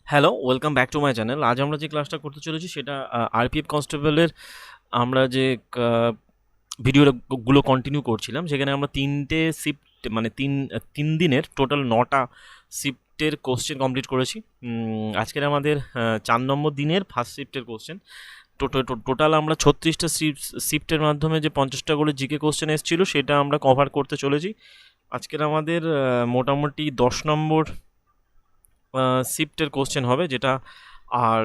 Hello, welcome back to my channel. আজ আমরা যে ক্লাসটা করতে চলেছি সেটা আরপিএফ কনস্টেবলের আমরা যে আ ভিডিওটা গুলো কন্টিনিউ করছিলাম, সেখানে আমরা ৩ টে শিফট মানে ৩ দিনের টোটাল ৯ টা শিফটের কোয়েশ্চেন কমপ্লিট করেছি। আজকের আমাদের ৪ নম্বর দিনের ফার্স্ট শিফটের কোয়েশ্চেন। টোটাল আমরা ৩৬ টা শিফটের মাধ্যমে যে ৫০ টা করে জিকে কোয়েশ্চেন এসেছিল সেটা আমরা কভার করতে চলেছি। আজকের আমাদের মোটামুটি ১০ নম্বর শিফটের কোশ্চেন হবে যেটা, আর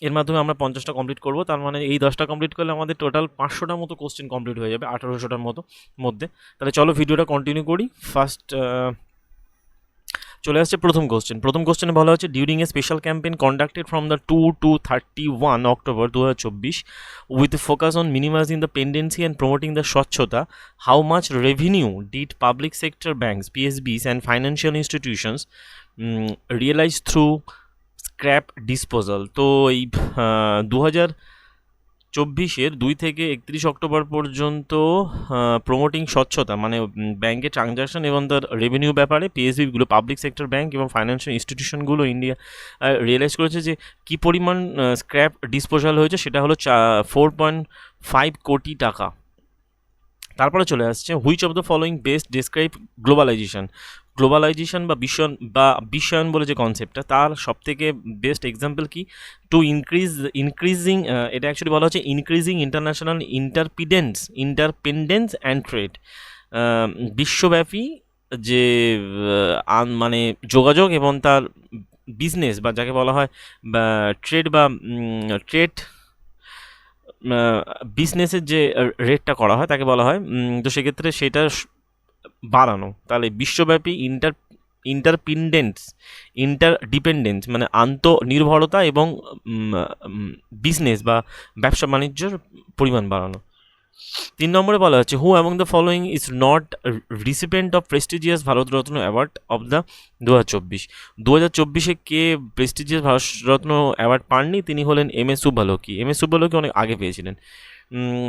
এর মাধ্যমে আমরা ৫০টা কমপ্লিট করব। তার মানে এই ১০টা কমপ্লিট করলে আমাদের টোটাল ৫০০টার মতো কোশ্চেন কমপ্লিট হয়ে যাবে ১৮০০টার মতো মধ্যে। তাহলে চলো ভিডিওটা কন্টিনিউ করি। ফার্স্ট চলে আসছে প্রথম কোশ্চেনে বলা হচ্ছে, during a special campaign conducted from the 2 to 31 October ২০২৪ with focus on minimising the pendency and promoting the স্বচ্ছতা, how much revenue did public sector banks, PSBs and financial institutions realise through scrap disposal. তো এই ২০২৪-এর ২ থেকে ৩১ October পর্যন্ত promoting স্বচ্ছতা মানে ব্যাঙ্কের transaction এবং তার রেভিনিউ ব্যাপারে পিএসবিগুলো, পাবলিক সেক্টর ব্যাঙ্ক এবং ফাইন্যান্সিয়াল ইনস্টিটিউশনগুলো ইন্ডিয়া রিয়েলাইজ করেছে যে কী পরিমাণ স্ক্র্যাপ ডিসপোজাল হয়েছে, সেটা হলো 4.5 কোটি টাকা। তারপরে চলে আসছে, which of the following best describe globalisation বা বিশ্বায়ন বলে যে কনসেপ্টটা, তার সবথেকে বেস্ট এক্সাম্পল কি? টু ইনক্রিজিং, এটা অ্যাকচুয়ালি বলা হচ্ছে increasing international interdependence and trade. বিশ্বব্যাপী যে মানে যোগাযোগ এবং তার বিজনেস বা যাকে বলা হয় বা ট্রেড বিজনেসের যে রেটটা করা হয় তাকে বলা হয়, তো সেক্ষেত্রে সেটা বাড়ানো। তাহলে বিশ্বব্যাপী ইন্টারপিন্ডেন্স ইন্টারডিপেন্ডেন্স মানে আন্তনির্ভরতা এবং বিজনেস বা ব্যবসা বাণিজ্যর পরিমাণ বাড়ানো। ৩ নম্বরে বলা হচ্ছে, who among the following is not recipient of prestigious Bharat Ratna award of the ২০২৪। ২০২৪-এ কে প্রেস্টিজিয়াস ভারতরত্ন অ্যাওয়ার্ড পাননি? তিনি হলেন M S Subbulakshmi. M S Subbulakshmi অনেক আগে পেয়েছিলেন।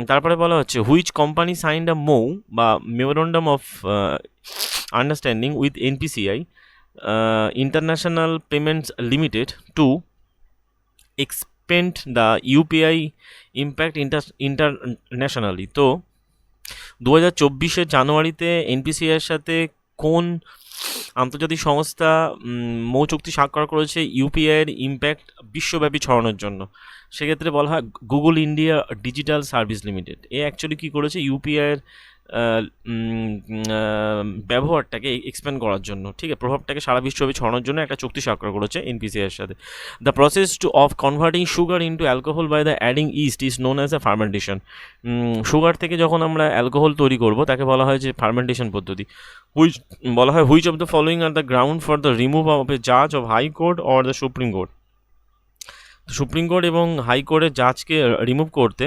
তারপরে বলা হচ্ছে, হুইচ কোম্পানি সাইন্ড আ বা memorandum of understanding with NPCI international payments limited to expand the UPI impact internationally. তো ২০২৪-এর জানুয়ারিতে এনপিসিআইয়ের সাথে কোন আন্তর্জাতিক সংস্থা মৌ চুক্তি স্বাক্ষর করেছে ইউপিআইয়ের ইম্প্যাক্ট বিশ্বব্যাপী ছড়ানোর জন্য? সেক্ষেত্রে বলা হয় Google India digital service limited. এ অ্যাকচুয়ালি কী করেছে, ইউপিআইয়ের ব্যবহারটাকে এক্সপ্যান্ড করার জন্য, ঠিক আছে, প্রভাবটাকে সারা বিশ্বব্যাপী ছড়ানোর জন্য একটা চুক্তি স্বাক্ষর করেছে এনপিসিআইয়ের সাথে। The process of converting sugar into alcohol by the adding yeast is known as a fermentation. Sugar থেকে যখন আমরা অ্যালকোহল তৈরি করব তাকে বলা হয় যে ফার্মেন্টেশন পদ্ধতি। Which of the following are the ground for the remove of a জাজ of high court or the supreme court. Supreme court এবং হাইকোর্টের জাজকে রিমুভ করতে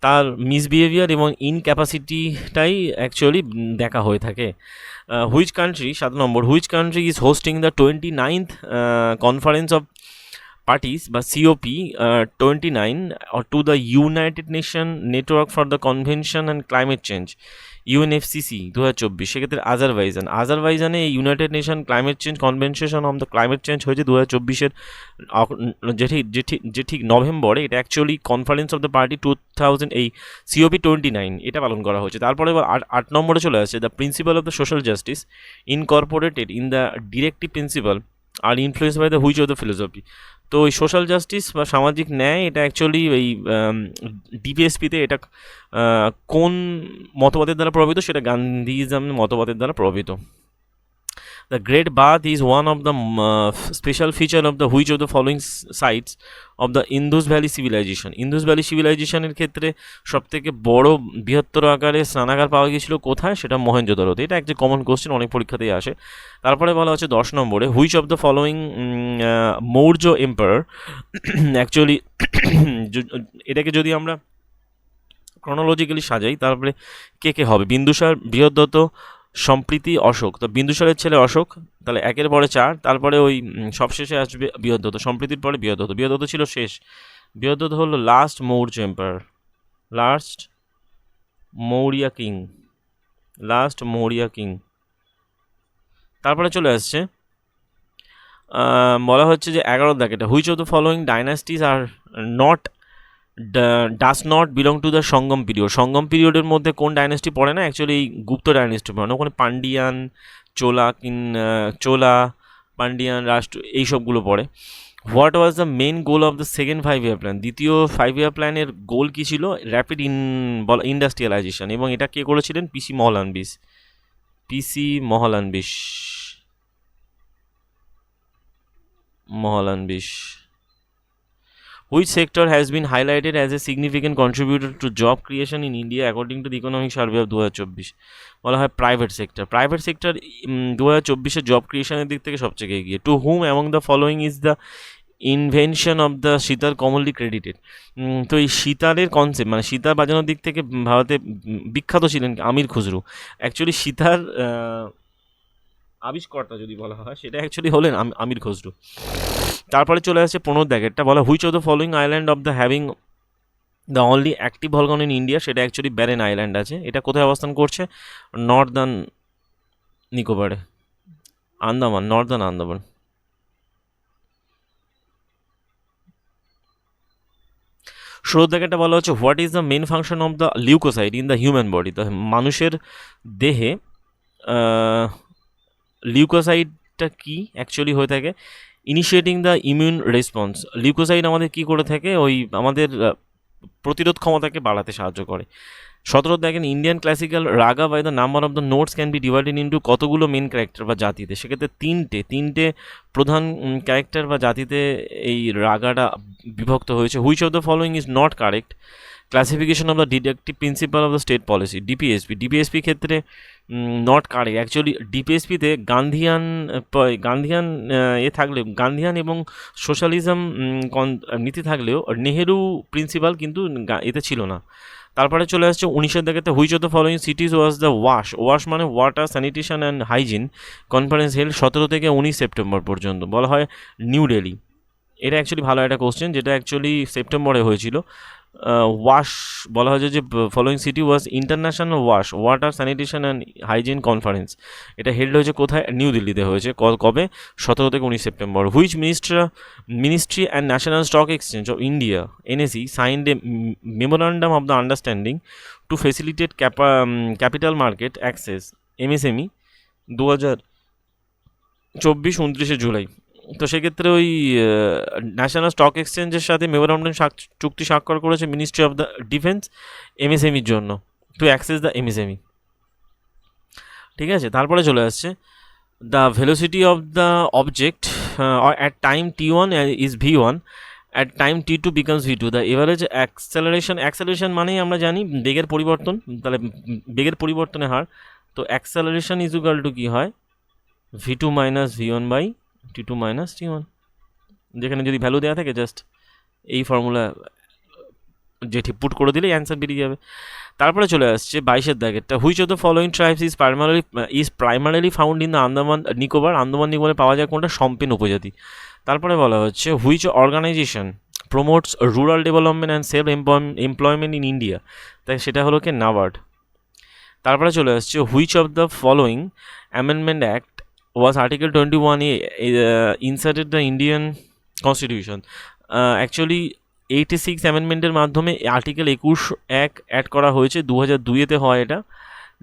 তার মিসবিহেভিয়ার এবং ইনক্যাপাসিটিটাই অ্যাকচুয়ালি দেখা হয়ে থাকে। Which country, ৭ number, which country is hosting the 29th conference of parties বা COP 29 to the United Nation network for the convention and climate change, UNFCCC ২০২৪। সেক্ষেত্রে আজারবাইজানে এই United Nation climate change convention on the climate change হয়েছে ২০২৪-এর যে ঠিক নভেম্বরে। এটা actually conference of the party 2000, এই সিওপি 29 এটা পালন করা হয়েছে। তারপরে ৮ নম্বরে চলে আসছে, the principle of the social justice incorporated in the directive principle are influence by the which of the philosophy. তো এই সোশ্যাল জাস্টিস বা সামাজিক ন্যায় এটা অ্যাকচুয়ালি এই ডিপিএসপিতে এটা কোন মতবাদের দ্বারা প্রভাবিত? সেটা গান্ধীজম মতবাদের দ্বারা প্রভাবিত। The Great Bath is one of the special feature of the which of the following sites of the Indus valley civilisation. Indus valley সিভিলাইজেশনের ক্ষেত্রে সবথেকে বড় বৃহত্তর আকারে স্নানাগার পাওয়া গিয়েছিল কোথায়? সেটা মহেঞ্জোদারোতে। এটা একটা কমন কোশ্চেন, অনেক পরীক্ষাতেই আসে। তারপরে বলা হচ্ছে ১০ নম্বরে, which of the following Maurya empire actually এটাকে যদি আমরা ক্রনোলজিক্যালি সাজাই তারপরে কে হবে? বিন্দুসার, বৃহদ্রথ, সম্প্রীতি, অশোক। তো বিন্দুসারের ছেলে অশোক, তাহলে ১-এর পরে ৪, তারপরে ওই সবশেষে আসবে বৃহদ্রথ, সম্প্রীতির পরে বৃহদ্রথ। বৃহদ্রথ ছিল শেষ, বৃহদ্রথ হলো last Maurya empire, last Maurya king. তারপরে চলে আসছে বলা হচ্ছে যে 11 দাগেটা, which of the following dynasties are not does not belong to the Sangam period. Sangam পিরিয়ডের মধ্যে কোন ডাইনাস্টি পড়ে না? অ্যাকচুয়ালি এই গুপ্ত ডাইনাস্টি পড়ে না, ওখানে পান্ডিয়ান, চোলা, পান্ডিয়ান রাষ্ট্র এইসবগুলো পড়ে। What was the main goal of the second 5 year plan? দ্বিতীয় 5 ইয়ার প্ল্যানের গোল কী ছিল? Rapid industrialisation. এবং এটা কে করেছিলেন? পিসি Mahalanobis. Which sector has been highlighted as a significant contributor to job creation in India according to the Economic Survey of 2024? বলা হয় private sector. 2024 job ক্রিয়েশনের দিক থেকে সবচেয়ে এগিয়ে। To whom among the following is the invention of the sitar commonly credited? তো এই সিতারের concept, মানে সিতার বাজানোর দিক থেকে ভারতে বিখ্যাত ছিলেন আমির খুসরু। অ্যাকচুয়ালি সিতার আবিষ্কর্তা যদি বলা হয়, সেটা অ্যাকচুয়ালি হলেন আমির খুসরু। তারপরে চলে আসছে 15 দাগেরটা, বলা which of the following island of the having the only active volcano in India? সেটা অ্যাকচুয়ালি ব্যারেন আইল্যান্ড আছে। এটা কোথায় অবস্থান করছে? নর্দার্ন নিকোবরে, নর্দার্ন আন্দামান। ষোলো দাগেরটা বলা হচ্ছে what is the main function of the leukocyte in the human body? তো মানুষের দেহে লিউকোসাইটটা কি অ্যাকচুয়ালি হয়ে থাকে? Initiating the immune response. Leukocyte আমাদের কী করে থাকে? ওই আমাদের প্রতিরোধ ক্ষমতাকে বাড়াতে সাহায্য করে। 17 দেখেন Indian classical raga by the number of the notes can be divided into কতগুলো মেন ক্যারেক্টার বা জাতিতে? সেক্ষেত্রে তিনটে প্রধান ক্যারেক্টার বা জাতিতে এই রাগাটা বিভক্ত হয়েছে। Which of the following is not correct? Classification of the deductive principal of the state policy, DPSP ক্ষেত্রে নট কারেক্ট। অ্যাকচুয়ালি ডিপিএসপিতে গান্ধিয়ান থাকলেও, গান্ধিয়ান এবং সোশ্যালিজম নীতি থাকলেও নেহেরু প্রিন্সিপাল কিন্তু এতে ছিল না। তারপরে চলে আসছে 19 দেখাতে, which of the following cities was the ওয়াশ মানে water sanitation and hygiene conference held 17 থেকে 19 সেপ্টেম্বর পর্যন্ত? বলা হয় নিউ দিল্লি। এটা অ্যাকচুয়ালি ভালো একটা কোশ্চেন, যেটা অ্যাকচুয়ালি সেপ্টেম্বরে হয়েছিল। ওয়াশ বলা হয়েছে যে following city was international water sanitation and hygiene conference. এটা হেল্ড হয়েছে কোথায়? নিউ দিল্লিতে হয়েছে। কবে? 17 থেকে 19 September. Which ministry and national stock exchange of India NSE signed A memorandum of the understanding two facilitate capital market access MSME 2024 29 July? তো সেক্ষেত্রে ওই ন্যাশনাল স্টক এক্সচেঞ্জের সাথে মেমোরান্ডাম চুক্তি স্বাক্ষর করেছে মিনিস্ট্রি অফ দ্য ডিফেন্স MSMEর জন্য, টু অ্যাক্সেস দ্য MSME। ঠিক আছে, তারপরে চলে আসছে the velocity of the object at time T1 is V1, at time T2 becomes V2। The average acceleration মানেই আমরা জানি বেগের পরিবর্তন, তাহলে বেগের পরিবর্তনের হার। তো অ্যাক্সেলারেশন ইজ ইকুয়াল টু কী হয়? V2 minus V1 by T2 minus T1। যেখানে যদি ভ্যালু দেওয়া থাকে জাস্ট এই ফর্মুলা যেটি পুট করে দিলেই অ্যান্সার বেরিয়ে যাবে। তারপরে চলে আসছে 22 দাগেরটা, which of the following tribes is primarily found in the Andaman Nicobar? Andaman নিকোবরে পাওয়া যায় কোনটা? সম্পেন উপজাতি। তারপরে বলা হচ্ছে which organisation promotes rural development and self employment in India? তাই সেটা হলো কি নাবার্ড। তারপরে চলে আসছে which of the following amendment act was Article 21A inserted the Indian Constitution? Actually 86 অ্যামেন্ডমেন্টের মাধ্যমে আর্টিকেল 21(1) অ্যাড করা হয়েছে 2002-তে হয় এটা,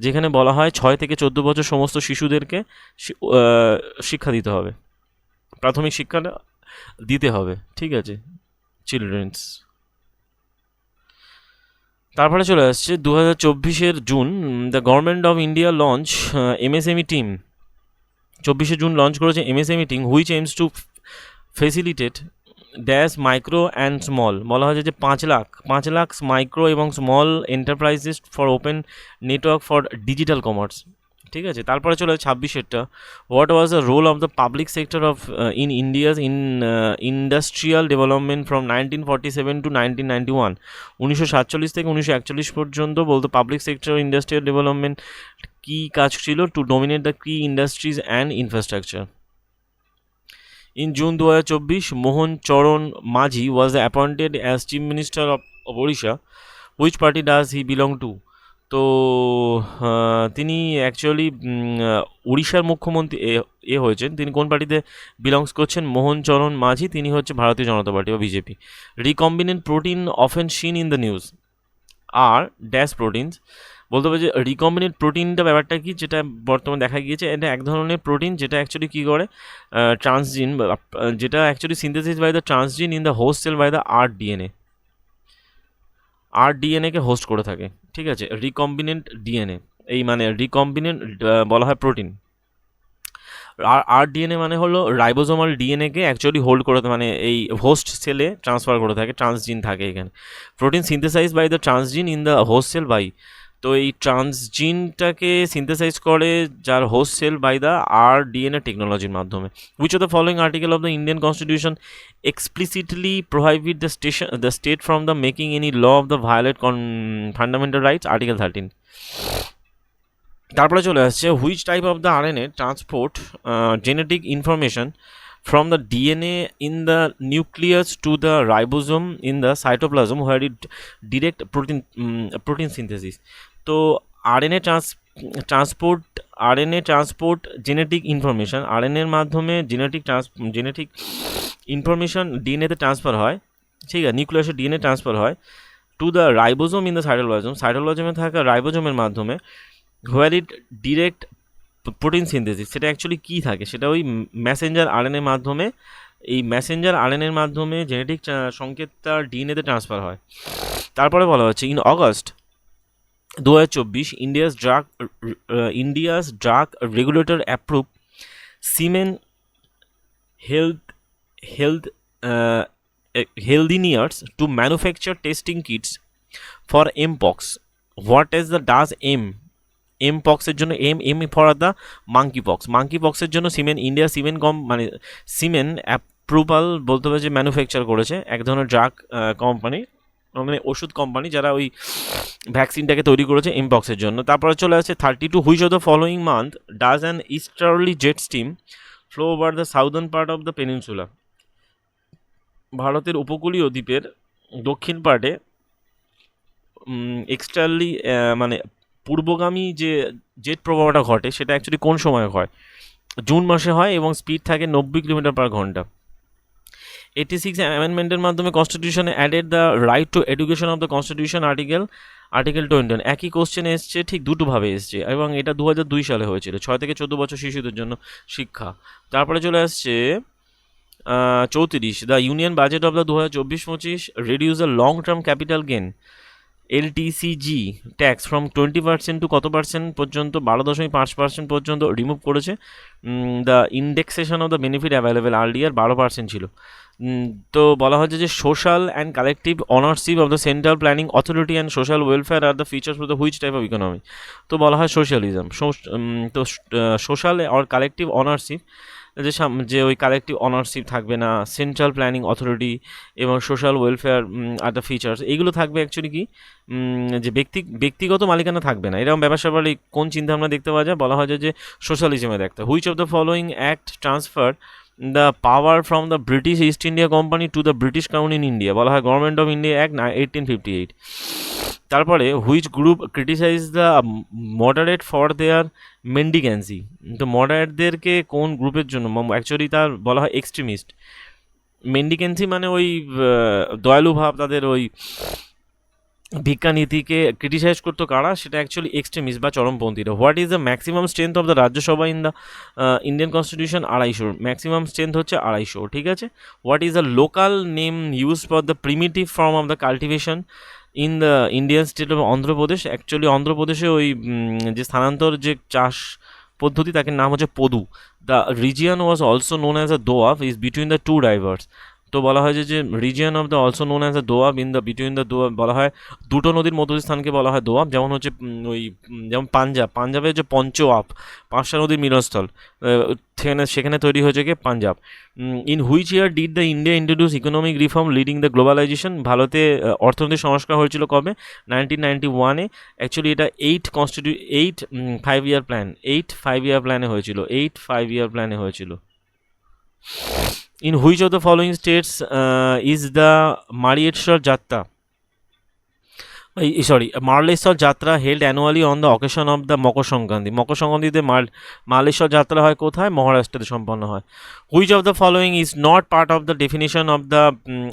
যেখানে বলা হয় 6 থেকে 14 বছর সমস্ত শিশুদেরকে শিক্ষা দিতে হবে, প্রাথমিক শিক্ষাটা দিতে হবে। ঠিক আছে, চিলড্রেন্স। তারপরে চলে আসছে 2024 June, the government of India launch MSME team. 24 June launch করেছে MSME team, which aims to facilitate dash micro and small. বলা হয়েছে যে 5 লাখ মাইক্রো এবং small enterprises for open network for digital commerce. ঠিক আছে, তারপরে চলে 26-এরটা, what was the role of the public sector of in India's industrial development from 1947 to 1991? 1947 থেকে 1941 পর্যন্ত বলতো পাবলিক সেক্টর ইন্ডাস্ট্রিয়াল ডেভেলপমেন্ট কী কাজ ছিল? টু ডোমিনেট দ্য কি industries and infrastructure. In June 2024, Mohan Charan Majhi was appointed as Chief Minister of Odisha. Which party does he belong to? তো তিনি actually উড়িষ্যার মুখ্যমন্ত্রী হয়েছেন। তিনি কোন পার্টিতে বিলংস করছেন? মোহন চরণ মাঝি, তিনি হচ্ছে ভারতীয় জনতা পার্টি বা BJP. Recombinant protein often seen in the news are dash proteins. বলতে হবে যে রিকম্বিনেন্ট প্রোটিনটা ব্যাপারটা কি, যেটা বর্তমানে দেখা গিয়েছে এটা এক ধরনের প্রোটিন যেটা অ্যাকচুয়ালি কী করে, ট্রান্সজিন, যেটা actually synthesis by the transgene in the host cell by the ডিএনএকে হোস্ট করে থাকে। ঠিক আছে, রিকম্বিনেন্ট ডিএনএ, এই মানে রিকম্বিনেন্ট বলা হয় প্রোটিন। আর ডিএনএ মানে হলো রাইবোজোমাল ডিএনএকে অ্যাকচুয়ালি হোল্ড করে, মানে এই হোস্ট সেলে ট্রান্সফার করে থাকে, ট্রান্সজিন থাকে এখানে। Protein synthesise by the transgene in the host cell by, তো এই ট্রান্সজিনটাকে সিনথেসাইজ করে যার host cell by the DNA টেকনোলজির মাধ্যমে। Which of the following article of the Indian constitution explicitly prohibit the state from the making any law of the violate fundamental rights? Article 13। তারপরে চলে আসছে which type of the RNA transport genetic information from the DNA in the nucleus to the ribosome in the cytoplasm where it direct protein synthesis. তো RNA transport genetic information, আরএনএর মাধ্যমে genetic information ডিএনএতে transfer হয়, ঠিক আছে, নিউক্লিয়াসে DNA transfer হয় to the ribosome in the সাইটোপ্লাজমে থাকা রাইবোজোমের মাধ্যমে, হোয়ার ইট direct protein synthesis. সেটা অ্যাকচুয়ালি কী থাকে, সেটা ওই ম্যাসেঞ্জার আরএনএর মাধ্যমে, এই ম্যাসেঞ্জার আরএনএর মাধ্যমে জেনেটিক সংকেতটা ডিএনএতে ট্রান্সফার হয়। তারপরে বলা হচ্ছে in August 2024 India's drug regulator approve Siemens Healthineers to manufacture testing kits for mpox. What is the does এমপক্সের জন্য এম ফর দ্য মাঙ্কিপক্সের জন্য সিমেন অ্যাপ্রুভাল বলতে হবে যে ম্যানুফ্যাকচার করেছে এক ধরনের ড্রাগ কোম্পানি, মানে ওষুধ কোম্পানি, যারা ওই ভ্যাকসিনটাকে তৈরি করেছে এমপক্সের জন্য। তারপরে চলে আসছে 32 which of the following month does an easterly jet steam flow over the southern part of the peninsula? ভারতের উপকূলীয় দ্বীপের দক্ষিণ পার্টে এক্সটার্লি মানে পূর্বগামী যে জেট প্রবাহটা ঘটে সেটা অ্যাকচুয়ালি কোন সময় হয়? জুন মাসে হয় এবং স্পিড থাকে 90 কিলোমিটার পার ঘন্টা। 86 অ্যামেন্ডমেন্টের মাধ্যমে কনস্টিটিউশনে added the right to education of the constitution article 21। একই কোশ্চেন এসছে, ঠিক দুটোভাবে এসছে, এবং এটা 2002 সালে হয়েছিল। 6 থেকে 14 বছর শিশুদের জন্য শিক্ষা। তারপরে চলে আসছে 34 the union budget of the 2024-25 reduce the long term capital gain LTCG tax from 20% to কত পার্সেন্ট পর্যন্ত? 12.5% পর্যন্ত রিমুভ করেছে। The indexation of the benefit available earlier 12% ছিল। তো বলা হচ্ছে যে social and collective ownership of the central planning authority and social welfare are the features for the which type of economy? তো বলা হয় সোশ্যালিজম। তো সোশ্যাল অর কালেকটিভ অনারশিপ, যে ওই কালেকটিভ অনারশিপ থাকবে না, সেন্ট্রাল প্ল্যানিং অথরিটি এবং social welfare are the features, এইগুলো থাকবে অ্যাকচুয়ালি কি, যে ব্যক্তিগত মালিকানা থাকবে না। এরকম ব্যাপার স্যাপার কোন চিন্তা ভাবনা দেখতে পাওয়া যায়? বলা হয় যে সোশ্যালিজমে দেখতে। Which of the following act transfer the power from the British East India Company to the British crown in India? বলা হয় গভর্নমেন্ট অফ ইন্ডিয়া অ্যাক্ট 1858। তারপরে which group criticise the moderate for their mendicancy? তো মডারেটদেরকে কোন গ্রুপের জন্য actually তার বলা হয় এক্সট্রিমিস্ট। মেন্ডিক্যান্সি মানে ওই দয়ালু ভাব, তাদের ওই ভিক্ষানীতিকে ক্রিটিসাইজ করতো কারা? সেটা অ্যাকচুয়ালি এক্সট্রিমিস্ট বা চরমপন্থীরা। What is the maximum strength of the Rajya Sabha in the Indian constitution? 250। Maximum strength হচ্ছে 250, ঠিক আছে। What is the local name use for the primitive form of the cultivation in the Indian state of Andhra Pradesh? Actually অন্ধ্রপ্রদেশে ওই যে স্থানান্তর যে চাষ পদ্ধতি, তাকে নাম হচ্ছে podu. The region was also known as a doab is between the two rivers. তো বলা হয় যে region of the also known as a doab in the between the doab, বলা হয় দুটো নদীর মধ্যস্থানকে বলা হয় দোয়াব। যেমন হচ্ছে ওই যেমন পাঞ্জাবের যে পঞ্চওয়াব, 5টা নদীর মিলনস্থল, সেখানে তৈরি হয়েছে কি Punjab. In which year did the India introduce economic reform leading the globalisation? ভারতে অর্থনৈতিক সংস্কার হয়েছিল কবে? 1991-এ। অ্যাকচুয়ালি এটা 8 5-year প্ল্যানে হয়েছিল। 8 5-year প্ল্যানে হয়েছিল। In which of the following states is the Marietshwar Jatta sorry, Marleshwar Yatra held annually on the occasion of the Makar Sankranti. মকর সংক্রান্তিতে মার্লেশ্বর যাত্রা হয় কোথায়? মহারাষ্ট্রে সম্পন্ন হয়। Which of the following is not part of the definition of the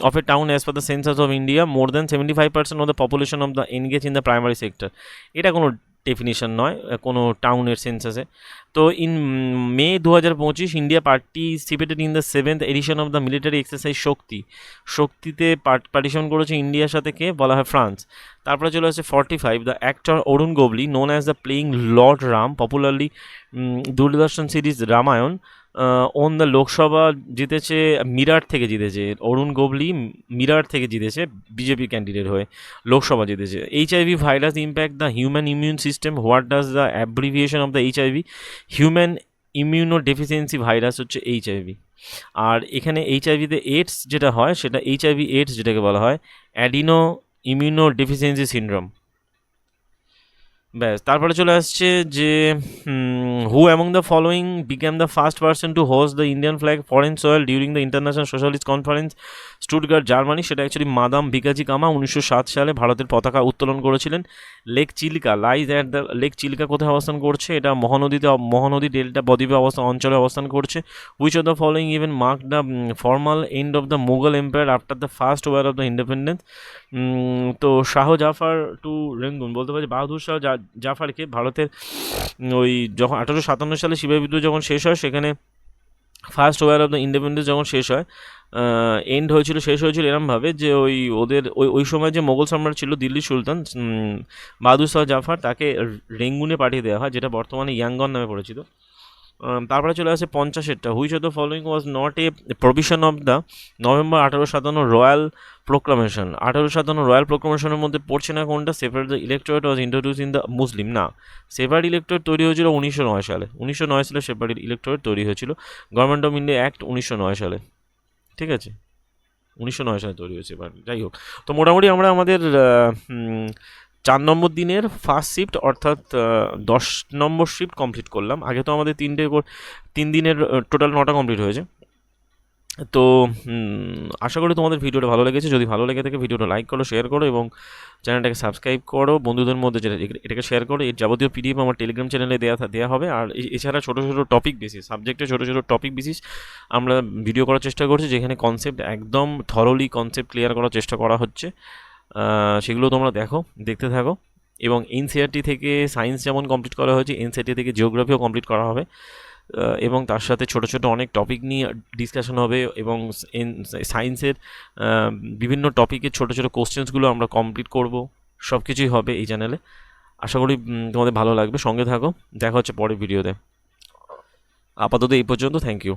of a town as per the census of India? More than 75% of the population of the engage in the primary sector. এটা কোনো definition নয় কোনো টাউনের সেন্সাসে। তো in May 2025 India participated in the 7th edition of the military exercise Shakti. শক্তিতে participate করেছে ইন্ডিয়ার সাথে কে? বলা হয় ফ্রান্স। তারপরে চলে আসছে 45, the actor Arun Govil known as the playing Lord Ram popularly Doordarshan series Ramayan won the Lok Sabha জিতেছে, মিরাট থেকে জিতেছে অরুণ গোবলি, মিরাট থেকে জিতেছে বিজেপি ক্যান্ডিডেট হয়ে, লোকসভা জিতেছে। HIV virus impact the human immune system, what does the abbreviation of the HIV? Human immuno deficiency virus হচ্ছে HIV. আর এখানে এইচআইভিতে AIDS যেটা হয় সেটা এইচআইভি এইডস যেটাকে বলা হয় অ্যাডিনো ইমিউনো ডেফিসিয়েন্সি সিনড্রোম। ব্যাস, তারপরে চলে আসছে যে who among the following became the first person to host the Indian flag foreign soil during the international socialist conference Stuttgart Germany? সেটা অ্যাকচুয়ালি মাদাম ভিকাজি কামা 1907 সালে ভারতের পতাকা উত্তোলন করেছিলেন। Lake Chilka lies at the, lake Chilka কোথায় অবস্থান করছে? এটা মহানদী ডেল্টা বদ্বীপে অঞ্চলে অবস্থান করছে। Which of the following event mark the formal end of the Mughal empire after the first war of the independence? তো শাহ জাফর টু রেঙ্গুন বলতে পারি বাহাদুর শাহ জাফরকে ভারতের ওই যখন 1857 সালে সিপাহী বিদ্রোহ যখন শেষ হয় সেখানে first war of the independence যখন শেষ হয়, শেষ হয়েছিল এরমভাবে যে ওই সময় যে মোগল সম্রাট ছিল দিল্লি সুলতান বাহাদুর শাহ জাফর, তাকে রেঙ্গুনে পাঠিয়ে দেওয়া হয় যেটা বর্তমানে ইয়াঙ্গন নামে পরিচিত। তারপরে চলে আসে 50-এরটা, which of the following was not a provision of the November 1857 royal proclamation? 1857 royal প্রোক্লামেশনের মধ্যে পড়ছে না কোনটা? Separate the electorate was introduce in the Muslim, না, সেপারেট ইলেকটোরেট তৈরি হয়েছিল 1909 সালে। 1909 সালে সেপারেট ইলেকটোরেট তৈরি হয়েছিল। গভর্নমেন্ট অফ ইন্ডিয়া অ্যাক্ট 1909 সালে, ঠিক আছে, 1909 সালে তৈরি হয়েছে। এবার যাই হোক, তো মোটামুটি আমরা আমাদের 4 নম্বর দিনের ফার্স্ট শিফট অর্থাৎ 10 নম্বর শিফট কমপ্লিট করলাম। আগে তো আমাদের 3 দিনের টোটাল 9টা কমপ্লিট হয়েছে। তো আশা করি তোমাদের ভিডিওটা ভালো লেগেছে। যদি ভালো লেগে থাকে ভিডিওটা লাইক করো, শেয়ার করো এবং চ্যানেলটাকে সাবস্ক্রাইব করো। বন্ধুদের মধ্যে এটাকে শেয়ার করো। এর যাবতীয় পিডিএফ আমার টেলিগ্রাম চ্যানেলে দেওয়া হবে। আর এছাড়া ছোটো ছোটো টপিক বেসিস, সাবজেক্টে ছোটো ছোটো টপিক বেসিস আমরা ভিডিও করার চেষ্টা করছি, যেখানে কনসেপ্ট একদম থরলি কনসেপ্ট ক্লিয়ার করার চেষ্টা করা হচ্ছে। সেগুলো তোমরা দেখতে থাকো। এবং এনসিইআরটি থেকে সায়েন্স যেমন কমপ্লিট করা হয়েছে, এনসিইআরটি থেকে জিওগ্রাফিও কমপ্লিট করা হবে। এবং তার সাথে ছোটো ছোটো অনেক টপিক নিয়ে ডিসকাশন হবে এবং সায়েন্সের বিভিন্ন টপিকের ছোটো ছোটো কোশ্চেন্সগুলো আমরা কমপ্লিট করব। সব কিছুই হবে এই চ্যানেলে। আশা করি তোমাদের ভালো লাগবে। সঙ্গে থাকো, দেখা হচ্ছে পরের ভিডিওতে। আপাতত এই পর্যন্ত, থ্যাংক ইউ।